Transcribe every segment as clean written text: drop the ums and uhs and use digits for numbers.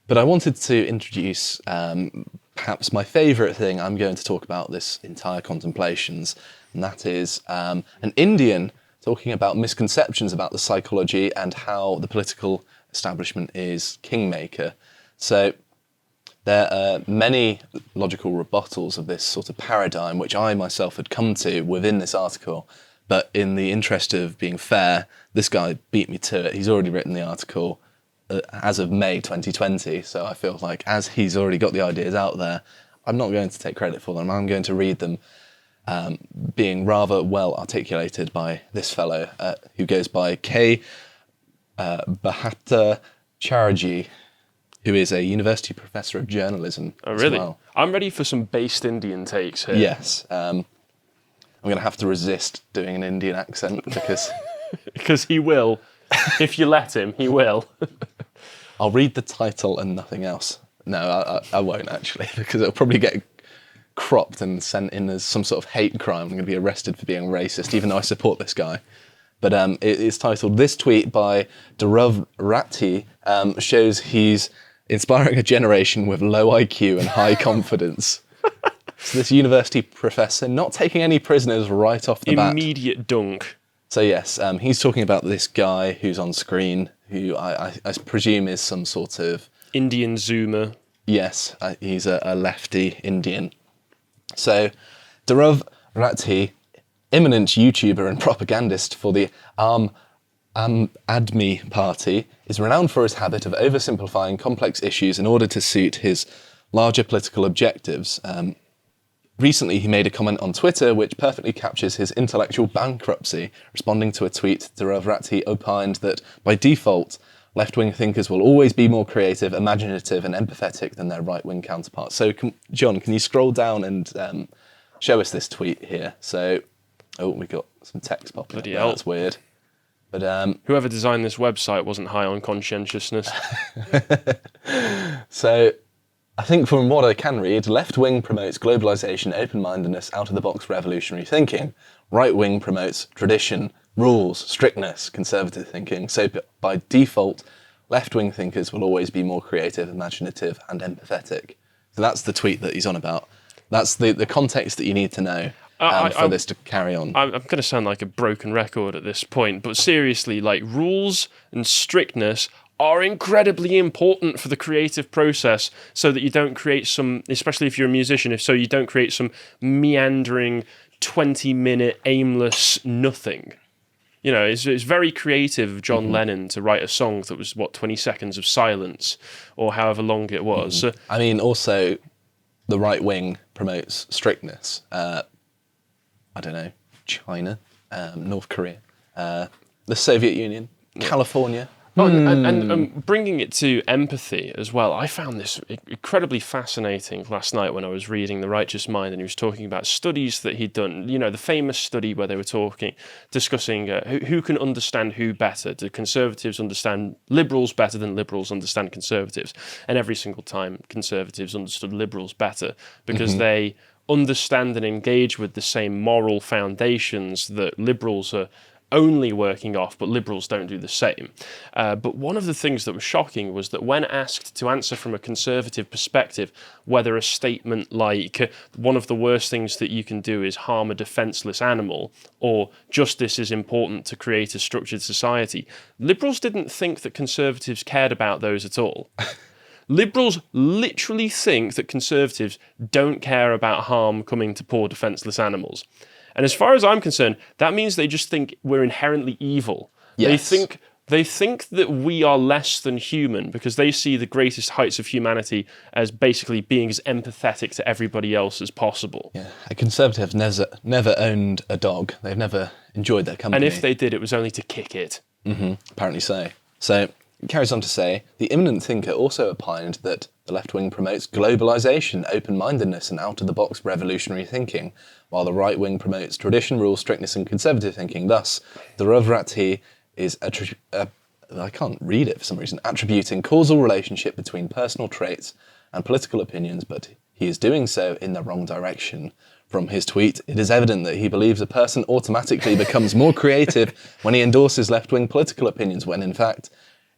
But I wanted to introduce perhaps my favourite thing I'm going to talk about this entire Contemplations, and that is an Indian talking about misconceptions about the psychology and how the political establishment is kingmaker. So there are many logical rebuttals of this sort of paradigm, which I myself had come to within this article. But in the interest of being fair, this guy beat me to it. He's already written the article as of May 2020. So I feel like as he's already got the ideas out there, I'm not going to take credit for them. I'm going to read them being rather well articulated by this fellow who goes by K. Bhattacharjee, who is a university professor of journalism. Oh, really? As well. I'm ready for some based Indian takes here. Yes. I'm going to have to resist doing an Indian accent because... Because he will. If you let him, he will. I'll read the title and nothing else. No, I won't actually, because it'll probably get cropped and sent in as some sort of hate crime. I'm going to be arrested for being racist, even though I support this guy. But it is titled, "This tweet by Dhruv Rathi shows he's inspiring a generation with low IQ and high confidence." So this university professor not taking any prisoners right off the bat. Immediate dunk. So yes, he's talking about this guy who's on screen, who I presume is some sort of... Indian Zoomer. Yes, he's a lefty Indian. So, Dhruv Rathi, eminent YouTuber and propagandist for the Aam Aadmi Party, is renowned for his habit of oversimplifying complex issues in order to suit his larger political objectives. Recently, he made a comment on Twitter which perfectly captures his intellectual bankruptcy. Responding to a tweet, Dhruv Rathi opined that, by default, left-wing thinkers will always be more creative, imaginative and empathetic than their right-wing counterparts. So, John, can you scroll down and show us this tweet here? So, we got some text popping up there. That's weird. But whoever designed this website wasn't high on conscientiousness. So, I think from what I can read, left-wing promotes globalisation, open-mindedness, out-of-the-box revolutionary thinking. Right-wing promotes tradition, rules, strictness, conservative thinking. So by default, left-wing thinkers will always be more creative, imaginative and empathetic. So that's the tweet that he's on about. That's the context that you need to know for this to carry on. I'm going to sound like a broken record at this point, but seriously, like, rules and strictness are incredibly important for the creative process so that you don't create some, especially if you're a musician, you don't create some meandering 20-minute aimless nothing. You know, it's very creative of John Lennon to write a song that was, 20 seconds of silence or however long it was. I mean, also, the right wing promotes strictness. I don't know, China, North Korea, the Soviet Union, California. Oh, and bringing it to empathy as well, I found this incredibly fascinating last night when I was reading The Righteous Mind, and he was talking about studies that he'd done. You know, the famous study where they were discussing who can understand who better. Do conservatives understand liberals better than liberals understand conservatives? And every single time, conservatives understood liberals better because they understand and engage with the same moral foundations that liberals are only working off, but liberals don't do the same. But one of the things that was shocking was that when asked to answer from a conservative perspective whether a statement like one of the worst things that you can do is harm a defenseless animal, or justice is important to create a structured society, liberals didn't think that conservatives cared about those at all. Liberals literally think that conservatives don't care about harm coming to poor defenseless animals. And as far as I'm concerned, that means they just think we're inherently evil. Yes. They think that we are less than human because they see the greatest heights of humanity as basically being as empathetic to everybody else as possible. Yeah, a conservative never owned a dog. They've never enjoyed their company. And if they did, it was only to kick it. Apparently so. So, it carries on to say, the eminent thinker also opined that the left wing promotes globalisation, open-mindedness and out-of-the-box revolutionary thinking, while the right wing promotes tradition, rules, strictness and conservative thinking. Thus, the Dhruv Rathi is, I can't read it for some reason, attributing causal relationship between personal traits and political opinions, but he is doing so in the wrong direction. From his tweet, it is evident that he believes a person automatically becomes more creative when he endorses left-wing political opinions, when in fact,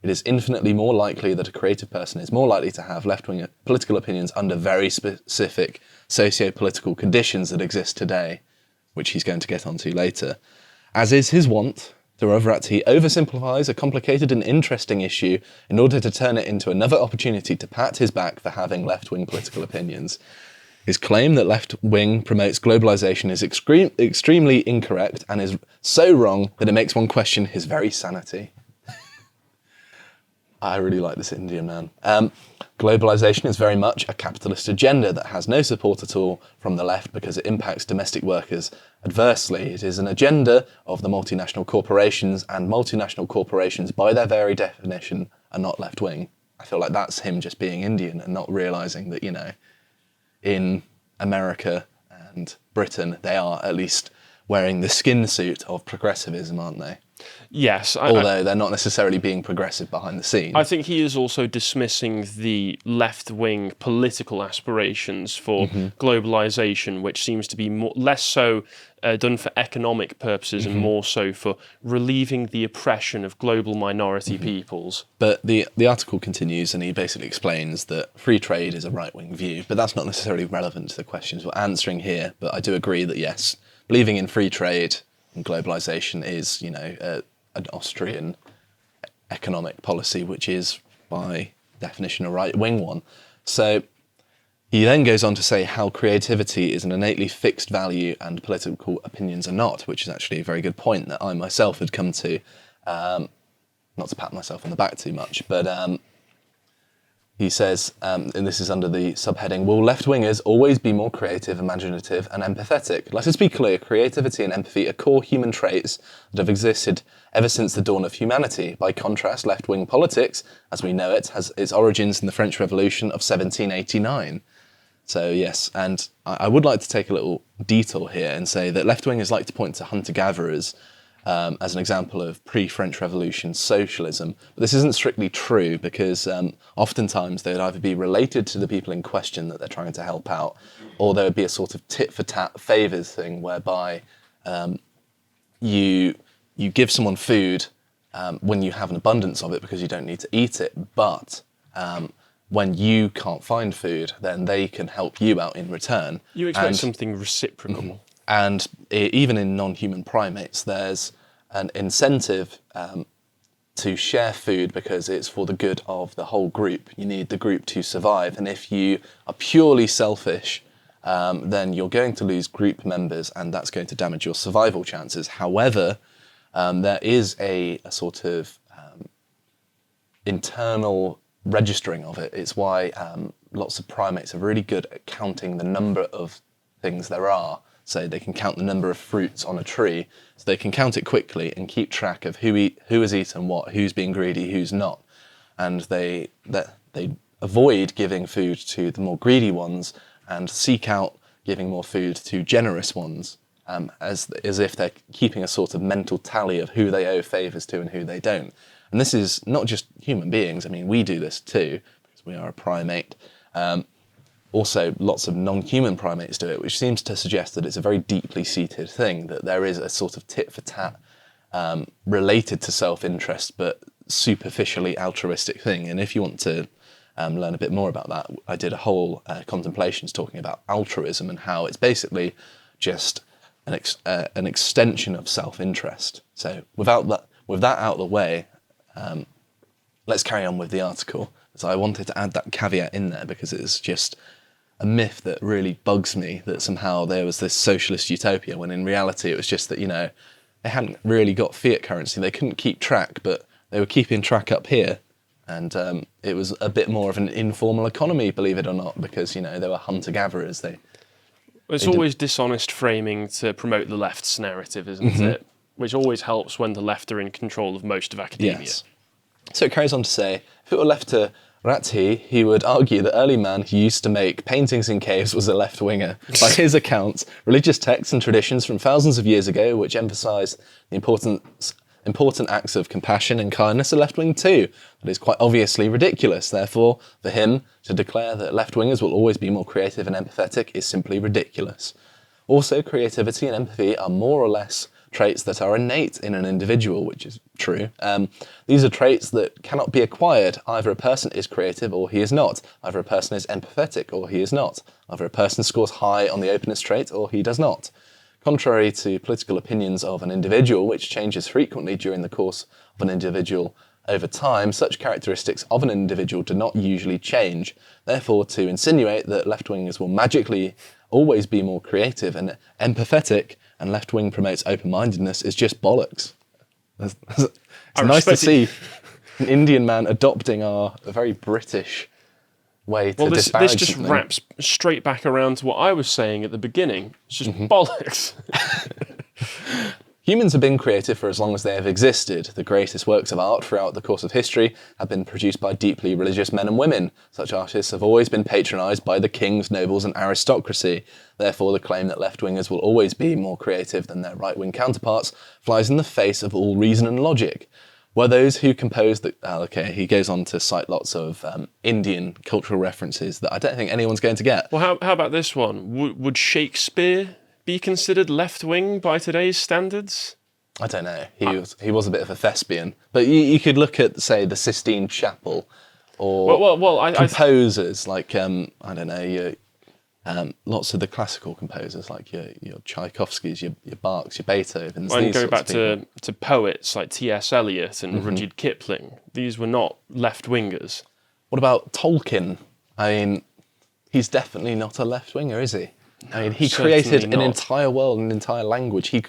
It is infinitely more likely that a creative person is more likely to have left-wing political opinions under very specific socio-political conditions that exist today, which he's going to get onto later. As is his wont, he oversimplifies a complicated and interesting issue in order to turn it into another opportunity to pat his back for having left-wing political opinions. His claim that left-wing promotes globalization is extremely incorrect and is so wrong that it makes one question his very sanity. I really like this Indian man. Globalization is very much a capitalist agenda that has no support at all from the left because it impacts domestic workers adversely. It is an agenda of the multinational corporations, and multinational corporations, by their very definition, are not left-wing. I feel like that's him just being Indian and not realizing that, in America and Britain, they are at least wearing the skin suit of progressivism, aren't they? Yes. Although they're not necessarily being progressive behind the scenes. I think he is also dismissing the left-wing political aspirations for globalization, which seems to be less so done for economic purposes and more so for relieving the oppression of global minority peoples. But the article continues, and he basically explains that free trade is a right-wing view, but that's not necessarily relevant to the questions we're answering here. But I do agree that, yes, believing in free trade and globalization is, an Austrian economic policy, which is by definition a right-wing one. So he then goes on to say how creativity is an innately fixed value and political opinions are not, which is actually a very good point that I myself had come to, not to pat myself on the back too much, but he says, and this is under the subheading, will left-wingers always be more creative, imaginative and empathetic? Let us be clear, creativity and empathy are core human traits that have existed ever since the dawn of humanity. By contrast, left-wing politics, as we know it, has its origins in the French Revolution of 1789. So yes, and I would like to take a little detour here and say that left-wingers like to point to hunter-gatherers as an example of pre-French Revolution socialism. But this isn't strictly true because oftentimes they would either be related to the people in question that they're trying to help out, or there would be a sort of tit-for-tat favours thing whereby you give someone food when you have an abundance of it because you don't need to eat it, but when you can't find food, then they can help you out in return. You expect something reciprocal. And even in non-human primates, there's an incentive to share food because it's for the good of the whole group. You need the group to survive. And if you are purely selfish, then you're going to lose group members and that's going to damage your survival chances. However, there is a sort of internal registering of it. It's why lots of primates are really good at counting the number of things there are. So they can count the number of fruits on a tree, so they can count it quickly and keep track of who has eaten what, who's being greedy, who's not. And they avoid giving food to the more greedy ones and seek out giving more food to generous ones, as if they're keeping a sort of mental tally of who they owe favours to and who they don't. And this is not just human beings. I mean, we do this too, because we are a primate. Also, lots of non-human primates do it, which seems to suggest that it's a very deeply seated thing, that there is a sort of tit-for-tat related to self-interest, but superficially altruistic thing. And if you want to learn a bit more about that, I did a whole Contemplations talking about altruism and how it's basically just an extension of self-interest. So with that out of the way, let's carry on with the article. So I wanted to add that caveat in there because it's just a myth that really bugs me, that somehow there was this socialist utopia, when in reality it was just that, they hadn't really got fiat currency. They couldn't keep track, but they were keeping track up here. And it was a bit more of an informal economy, believe it or not, because, they were hunter-gatherers. It's always dishonest framing to promote the left's narrative, isn't it? Which always helps when the left are in control of most of academia. Yes. So it carries on to say, if it were left to Rathi, he would argue that early man who used to make paintings in caves was a left-winger. By his accounts, religious texts and traditions from thousands of years ago, which emphasise the important acts of compassion and kindness, are left-wing too. That is quite obviously ridiculous. Therefore, for him, to declare that left-wingers will always be more creative and empathetic is simply ridiculous. Also, creativity and empathy are more or less traits that are innate in an individual, which is true. These are traits that cannot be acquired. Either a person is creative or he is not. Either a person is empathetic or he is not. Either a person scores high on the openness trait or he does not. Contrary to political opinions of an individual, which changes frequently during the course of an individual over time, such characteristics of an individual do not usually change. Therefore, to insinuate that left-wingers will magically always be more creative and empathetic and left-wing promotes open-mindedness is just bollocks. It's nice to see an Indian man adopting our very British way to disparage this just something. wraps straight back around to what I was saying at the beginning. It's just bollocks. Humans have been creative for as long as they have existed. The greatest works of art throughout the course of history have been produced by deeply religious men and women. Such artists have always been patronised by the kings, nobles and aristocracy. Therefore, the claim that left-wingers will always be more creative than their right-wing counterparts flies in the face of all reason and logic. Were those who composed the... he goes on to cite lots of Indian cultural references that I don't think anyone's going to get. Well, how about this one? Would Shakespeare be considered left-wing by today's standards? I don't know. He was a bit of a thespian. But you could look at, say, the Sistine Chapel or composers like, I don't know, lots of the classical composers like your Tchaikovskys, your Bachs, your Beethovens. And go back to poets like T.S. Eliot and Rudyard Kipling. These were not left-wingers. What about Tolkien? I mean, he's definitely not a left-winger, is he? I mean, he created an entire world, an entire language. He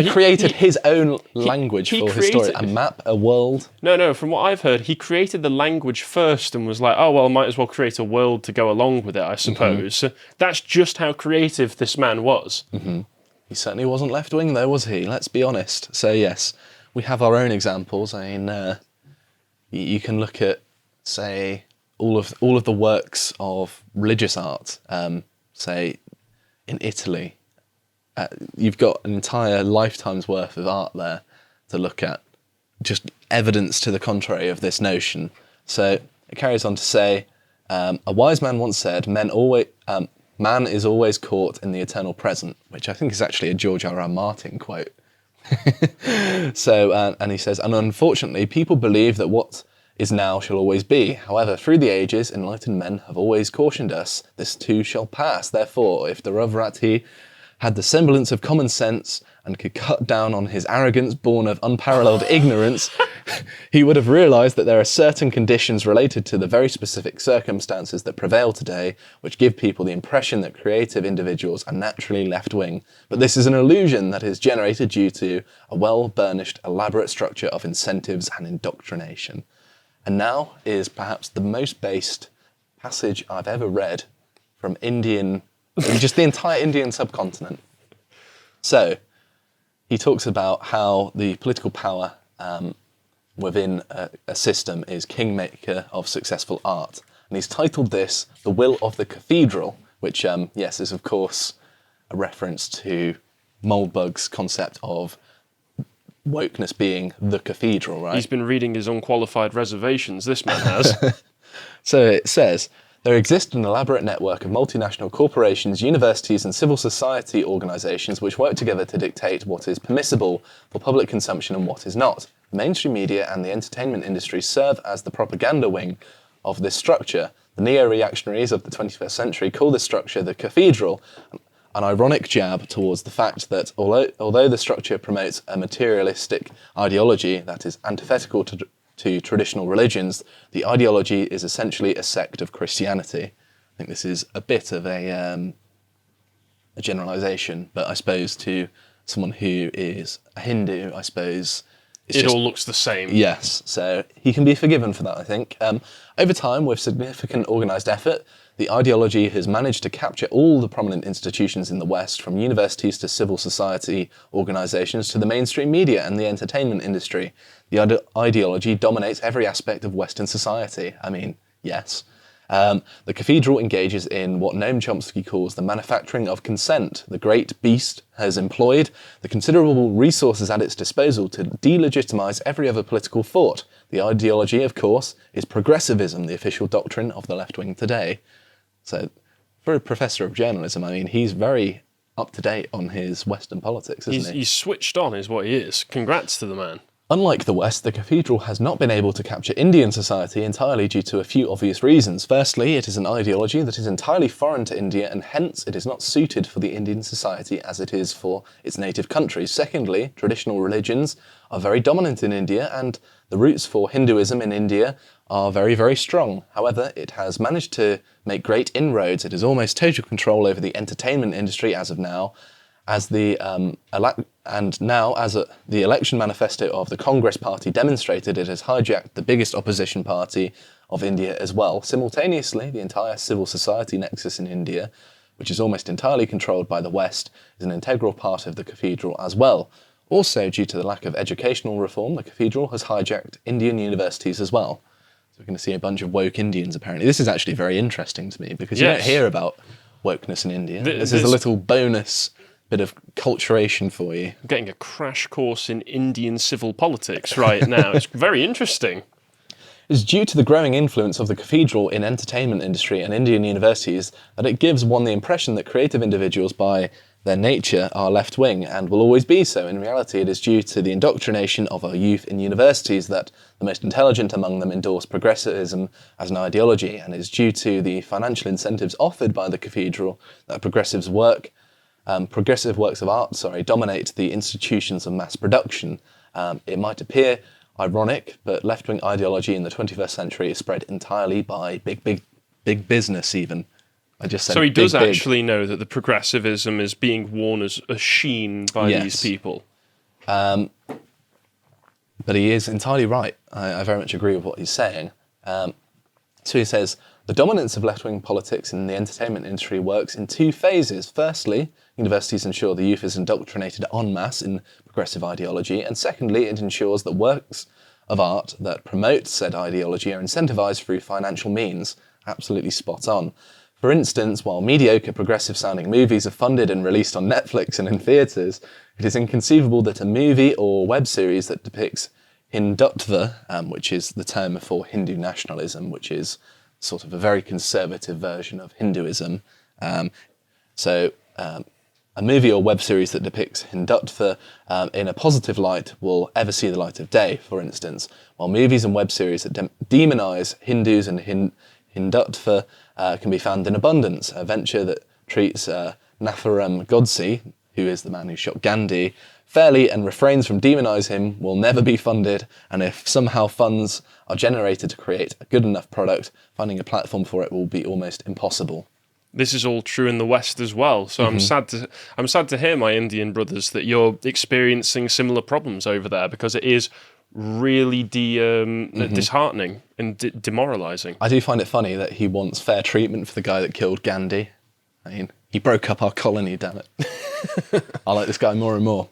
created his own language for his story. A map, a world. No, from what I've heard, he created the language first and was like, oh, well, I might as well create a world to go along with it, I suppose. So that's just how creative this man was. He certainly wasn't left-wing, though, was he? Let's be honest. So, yes, we have our own examples. I mean, you can look at, say, all of the works of religious art, say, in Italy. You've got an entire lifetime's worth of art there to look at, just evidence to the contrary of this notion. So it carries on to say, a wise man once said, man is always caught in the eternal present, which I think is actually a George R.R. Martin quote. So, and he says, and unfortunately, people believe that what is now shall always be. However, through the ages, enlightened men have always cautioned us, this too shall pass. Therefore, if the Ravrati had the semblance of common sense and could cut down on his arrogance born of unparalleled ignorance, he would have realised that there are certain conditions related to the very specific circumstances that prevail today, which give people the impression that creative individuals are naturally left-wing. But this is an illusion that is generated due to a well-burnished, elaborate structure of incentives and indoctrination. And now is perhaps the most based passage I've ever read from just the entire Indian subcontinent. So, he talks about how the political power within a system is kingmaker of successful art. And he's titled this The Will of the Cathedral, which, yes, is of course a reference to Moldbug's concept of wokeness being the cathedral, right? He's been reading his unqualified reservations, this man has. So it says, there exists an elaborate network of multinational corporations, universities and civil society organisations which work together to dictate what is permissible for public consumption and what is not. The mainstream media and the entertainment industry serve as the propaganda wing of this structure. The neo-reactionaries of the 21st century call this structure the cathedral, an ironic jab towards the fact that although the structure promotes a materialistic ideology that is antithetical to traditional religions, the ideology is essentially a sect of Christianity. I think this is a bit of a generalisation, but I suppose to someone who is a Hindu, I suppose... It all looks the same. Yes, so he can be forgiven for that, I think. Over time, with significant organised effort, the ideology has managed to capture all the prominent institutions in the West, from universities to civil society organisations to the mainstream media and the entertainment industry. The ideology dominates every aspect of Western society. I mean, yes. The cathedral engages in what Noam Chomsky calls the manufacturing of consent. The great beast has employed the considerable resources at its disposal to delegitimise every other political thought. The ideology, of course, is progressivism, the official doctrine of the left wing today. So, for a professor of journalism, I mean, he's very up to date on his Western politics, isn't he? He's switched on, is what he is. Congrats to the man. Unlike the West, the cathedral has not been able to capture Indian society entirely due to a few obvious reasons. Firstly, it is an ideology that is entirely foreign to India, and hence it is not suited for the Indian society as it is for its native countries. Secondly, traditional religions are very dominant in India, and the roots for Hinduism in India are very, very strong. However, it has managed to make great inroads. It has almost total control over the entertainment industry as of now, as the the election manifesto of the Congress Party demonstrated, it has hijacked the biggest opposition party of India as well. Simultaneously, the entire civil society nexus in India, which is almost entirely controlled by the West, is an integral part of the cathedral as well. Also, due to the lack of educational reform, the cathedral has hijacked Indian universities as well. So we're going to see a bunch of woke Indians, apparently. This is actually very interesting to me, because you don't hear about wokeness in India. This is a little bonus bit of culturation for you. I'm getting a crash course in Indian civil politics right now. It's very interesting. It's due to the growing influence of the cathedral in entertainment industry and Indian universities that it gives one the impression that creative individuals by their nature are left-wing and will always be so. In reality, it is due to the indoctrination of our youth in universities that the most intelligent among them endorse progressivism as an ideology, and it is due to the financial incentives offered by the cathedral that progressive works of art, dominate the institutions of mass production. It might appear ironic, but left-wing ideology in the 21st century is spread entirely by big business even. I just said so he does big. actually know that the progressivism is being worn as a sheen by these people. But he is entirely right. I very much agree with what he's saying. So he says, the dominance of left-wing politics in the entertainment industry works in two phases. Firstly, universities ensure the youth is indoctrinated en masse in progressive ideology, and secondly, it ensures that works of art that promote said ideology are incentivized through financial means. Absolutely spot on. For instance, while mediocre progressive-sounding movies are funded and released on Netflix and in theatres, it is inconceivable that a movie or web series that depicts Hindutva, which is the term for Hindu nationalism, which is sort of a very conservative version of Hinduism. A movie or web series that depicts Hindutva in a positive light will ever see the light of day, for instance, while movies and web series that demonise Hindus and Hindutva can be found in abundance. A venture that treats Nathuram Godse, who is the man who shot Gandhi, fairly and refrains from demonise him will never be funded, and if somehow funds are generated to create a good enough product, finding a platform for it will be almost impossible. This is all true in the West as well. So I'm sad to hear, my Indian brothers, that you're experiencing similar problems over there, because it is really disheartening and demoralising. I do find it funny that he wants fair treatment for the guy that killed Gandhi. I mean, he broke up our colony, damn it. I like this guy more and more.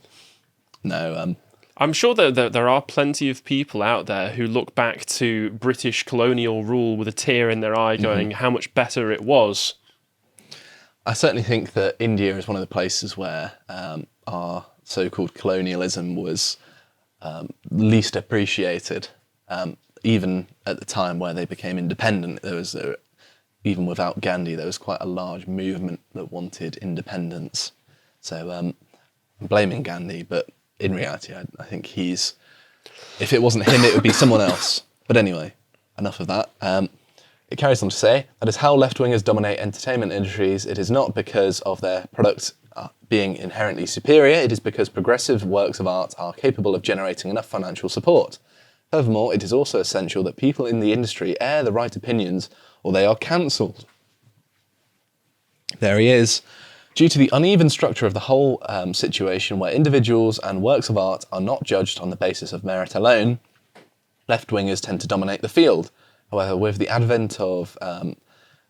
No, I'm sure that there are plenty of people out there who look back to British colonial rule with a tear in their eye going, how much better it was. I certainly think that India is one of the places where our so-called colonialism was least appreciated. Even at the time where they became independent, there was, even without Gandhi, there was quite a large movement that wanted independence. So I'm blaming Gandhi, but in reality, I think if it wasn't him, it would be someone else. But anyway, enough of that. It carries on to say, that is how left-wingers dominate entertainment industries. It is not because of their products being inherently superior, it is because progressive works of art are capable of generating enough financial support. Furthermore, it is also essential that people in the industry air the right opinions, or they are cancelled. There he is. Due to the uneven structure of the whole situation, where individuals and works of art are not judged on the basis of merit alone, left-wingers tend to dominate the field. However, with the advent of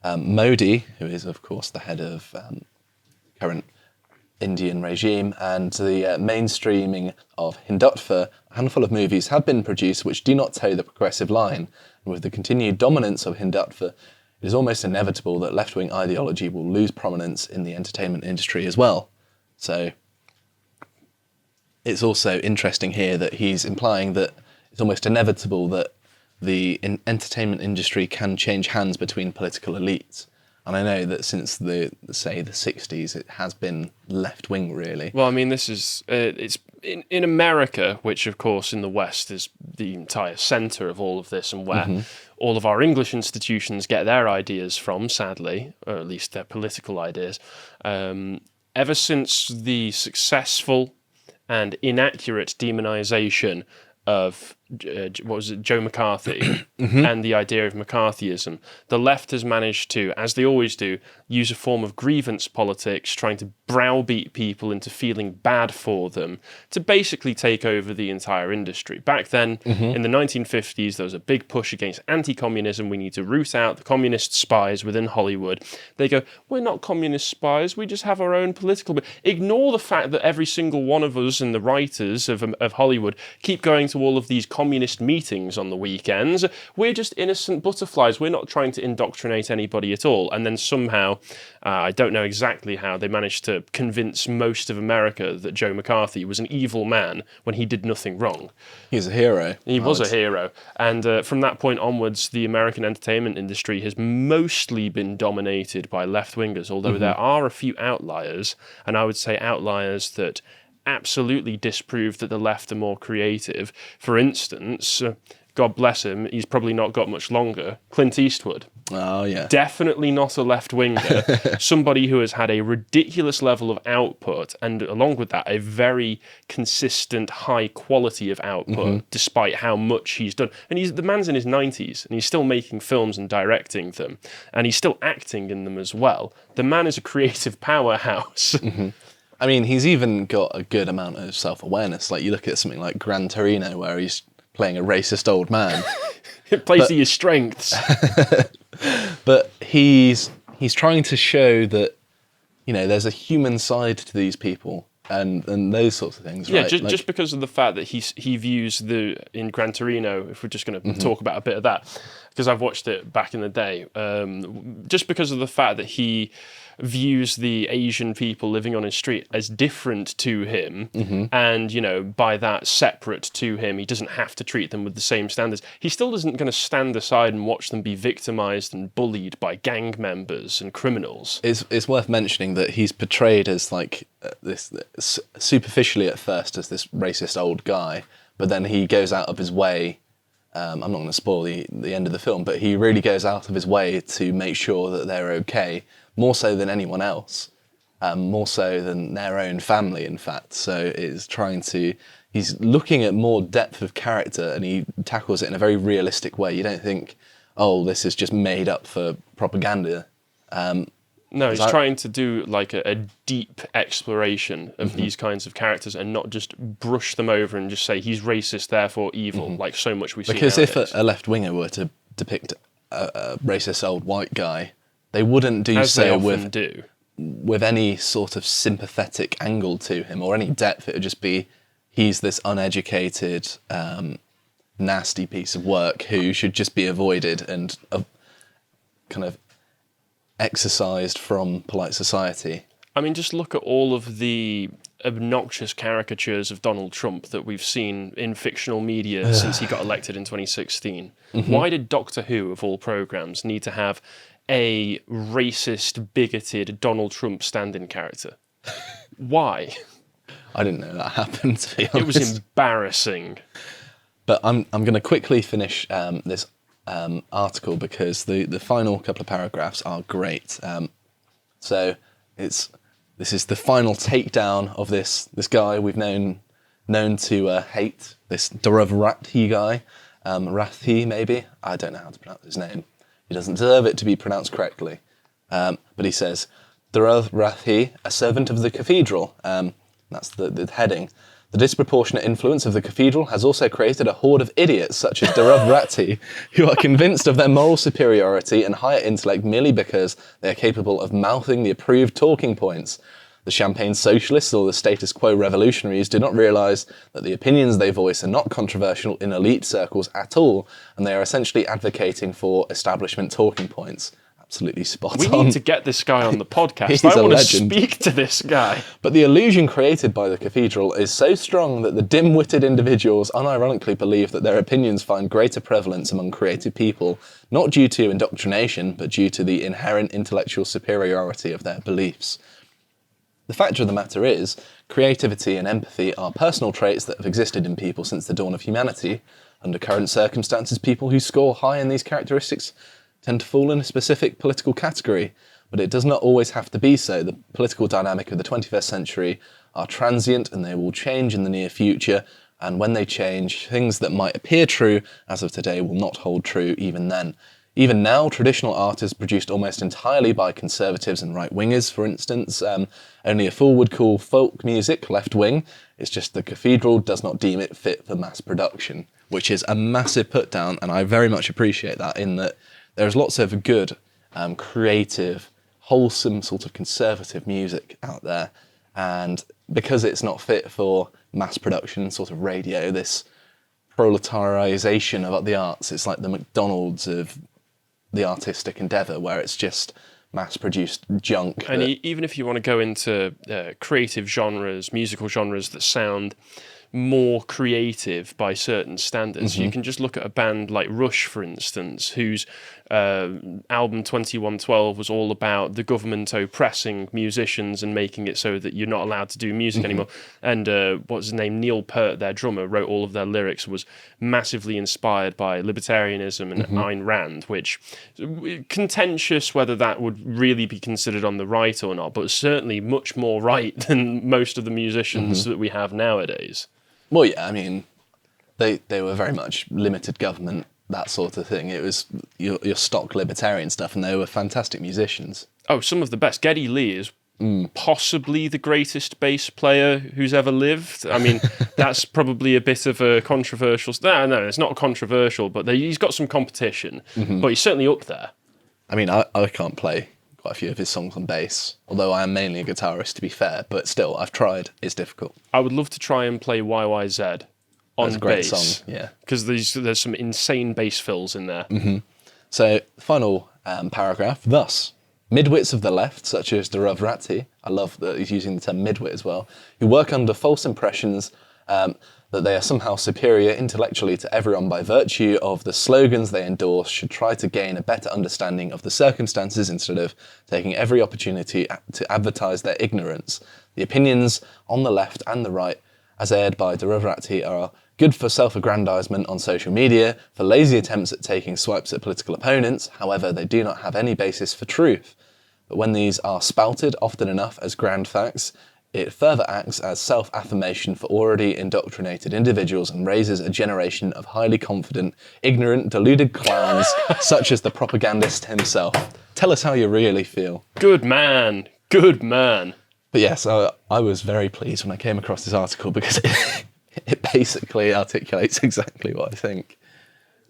Modi, who is, of course, the head of current Indian regime, and the mainstreaming of Hindutva, a handful of movies have been produced which do not toe the progressive line. And with the continued dominance of Hindutva, it is almost inevitable that left-wing ideology will lose prominence in the entertainment industry as well. So it's also interesting here that he's implying that it's almost inevitable that the entertainment industry can change hands between political elites. And I know that since the 60s, it has been left wing, really. Well, I mean, this is it's in America, which of course in the West is the entire centre of all of this, and where all of our English institutions get their ideas from, sadly, or at least their political ideas. Ever since the successful and inaccurate demonisation of Joe McCarthy and the idea of McCarthyism, the left has managed to, as they always do, use a form of grievance politics, trying to browbeat people into feeling bad for them, to basically take over the entire industry. Back then, in the 1950s, there was a big push against anti-communism. We need to root out the communist spies within Hollywood. They go, we're not communist spies, we just have our own political... But ignore the fact that every single one of us and the writers of Hollywood keep going to all of these communist meetings on the weekends. We're just innocent butterflies. We're not trying to indoctrinate anybody at all. And then somehow, I don't know exactly how, they managed to convince most of America that Joe McCarthy was an evil man when he did nothing wrong. He's a hero. He was a hero. And from that point onwards, the American entertainment industry has mostly been dominated by left-wingers, although there are a few outliers, and I would say outliers that absolutely disprove that the left are more creative. For instance, God bless him, he's probably not got much longer, Clint Eastwood. Oh, yeah. Definitely not a left-winger. Somebody who has had a ridiculous level of output, and along with that, a very consistent high quality of output, despite how much he's done. And the man's in his 90s, and he's still making films and directing them, and he's still acting in them as well. The man is a creative powerhouse. I mean, he's even got a good amount of self-awareness. Like, you look at something like Gran Torino, where he's playing a racist old man. It plays to your strengths. But he's trying to show that, you know, there's a human side to these people and those sorts of things, yeah, right? just because of the fact that he views in Gran Torino, if we're just going to talk about a bit of that, because I've watched it back in the day, just because of the fact that he views the Asian people living on his street as different to him, and, you know, by that separate to him, he doesn't have to treat them with the same standards. He still isn't going to stand aside and watch them be victimized and bullied by gang members and criminals. It's worth mentioning that he's portrayed as like this superficially at first as this racist old guy, but then he goes out of his way. I'm not going to spoil the end of the film, but he really goes out of his way to make sure that they're okay, more so than anyone else, more so than their own family, in fact. So he's looking at more depth of character, and he tackles it in a very realistic way. You don't think, oh, this is just made up for propaganda. No, he's trying to do like a deep exploration of these kinds of characters and not just brush them over and just say he's racist, therefore evil, like so much we see Because nowadays. if a left-winger were to depict a racist old white guy, they wouldn't do As they so often do. with any sort of sympathetic angle to him or any depth. It would just be, he's this uneducated, nasty piece of work who should just be avoided and kind of exercised from polite society. I mean, just look at all of the obnoxious caricatures of Donald Trump that we've seen in fictional media since he got elected in 2016. Why did Doctor Who, of all programmes, need to have a racist, bigoted Donald Trump stand-in character? Why? I didn't know that happened, to be honest. It was embarrassing. But I'm going to quickly finish this article because the final couple of paragraphs are great. So this is the final takedown of this guy we've known to hate, this Dhruv Rathi guy, Rathi maybe, I don't know how to pronounce his name. He doesn't deserve it to be pronounced correctly, but he says, Dhruv Rathi, a servant of the cathedral. That's the heading. The disproportionate influence of the cathedral has also created a horde of idiots such as Dhruv Rathi, who are convinced of their moral superiority and higher intellect merely because they are capable of mouthing the approved talking points. The champagne socialists or the status quo revolutionaries do not realise that the opinions they voice are not controversial in elite circles at all, and they are essentially advocating for establishment talking points. absolutely spot We on. need to get this guy on the podcast. He's I a want to legend. speak to this guy. But the illusion created by the cathedral is so strong that the dim-witted individuals unironically believe that their opinions find greater prevalence among creative people, not due to indoctrination, but due to the inherent intellectual superiority of their beliefs. The fact of the matter is, creativity and empathy are personal traits that have existed in people since the dawn of humanity. Under current circumstances, people who score high in these characteristics tend to fall in a specific political category, but it does not always have to be so. The political dynamic of the 21st century are transient and they will change in the near future, and when they change, things that might appear true as of today will not hold true even then. Even now, traditional art is produced almost entirely by conservatives and right-wingers, for instance. Only a fool would call folk music left-wing. It's just the cathedral does not deem it fit for mass production, which is a massive put-down, and I very much appreciate that, in that there's lots of good, creative, wholesome sort of conservative music out there, and because it's not fit for mass production, sort of radio, this proletarization of the arts, it's like the McDonald's of the artistic endeavour, where it's just mass-produced junk. And even if you want to go into creative genres, musical genres that sound more creative by certain standards, you can just look at a band like Rush, for instance, whose album 2112 was all about the government oppressing musicians and making it so that you're not allowed to do music anymore. And what's his name? Neil Peart, their drummer, wrote all of their lyrics, was massively inspired by libertarianism and Ayn Rand, which contentious whether that would really be considered on the right or not, but certainly much more right than most of the musicians that we have nowadays. Well, yeah, I mean, they were very much limited government, that sort of thing. It was your stock libertarian stuff, and they were fantastic musicians. Oh, some of the best. Geddy Lee is possibly the greatest bass player who's ever lived. I mean, that's probably a bit of a controversial... No, it's not controversial, but he's got some competition, but he's certainly up there. I mean, I can't play quite a few of his songs on bass, although I am mainly a guitarist, to be fair, but still, I've tried. It's difficult. I would love to try and play YYZ on That's a great bass, song, yeah. because there's some insane bass fills in there. So, final paragraph. Thus, midwits of the left, such as Debunking, I love that he's using the term midwit as well, who work under false impressions that they are somehow superior intellectually to everyone by virtue of the slogans they endorse, should try to gain a better understanding of the circumstances instead of taking every opportunity to advertise their ignorance. The opinions on the left and the right, as aired by Debunking, are good for self-aggrandizement on social media, for lazy attempts at taking swipes at political opponents. However, they do not have any basis for truth. But when these are spouted often enough as grand facts, it further acts as self-affirmation for already indoctrinated individuals and raises a generation of highly confident, ignorant, deluded clowns such as the propagandist himself. Tell us how you really feel. Good man. Good man. But yes, I was very pleased when I came across this article because it basically articulates exactly what I think.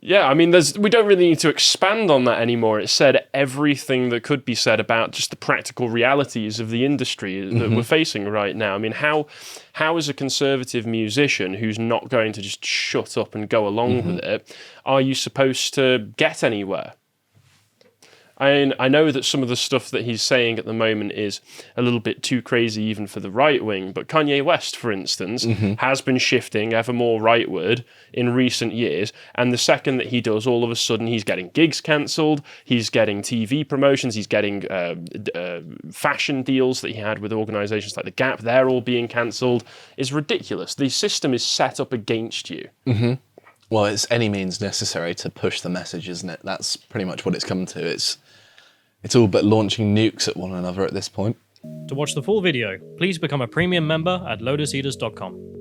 Yeah, I mean, we don't really need to expand on that anymore. It said everything that could be said about just the practical realities of the industry that we're facing right now. I mean, how as a conservative musician who's not going to just shut up and go along with it, are you supposed to get anywhere? I know that some of the stuff that he's saying at the moment is a little bit too crazy even for the right wing, but Kanye West, for instance, has been shifting ever more rightward in recent years, and the second that he does, all of a sudden he's getting gigs cancelled, he's getting TV promotions, he's getting fashion deals that he had with organisations like The Gap, they're all being cancelled. It's ridiculous. The system is set up against you. Well, it's any means necessary to push the message, isn't it? That's pretty much what it's come to. It's all but launching nukes at one another at this point. To watch the full video, please become a premium member at lotuseaters.com.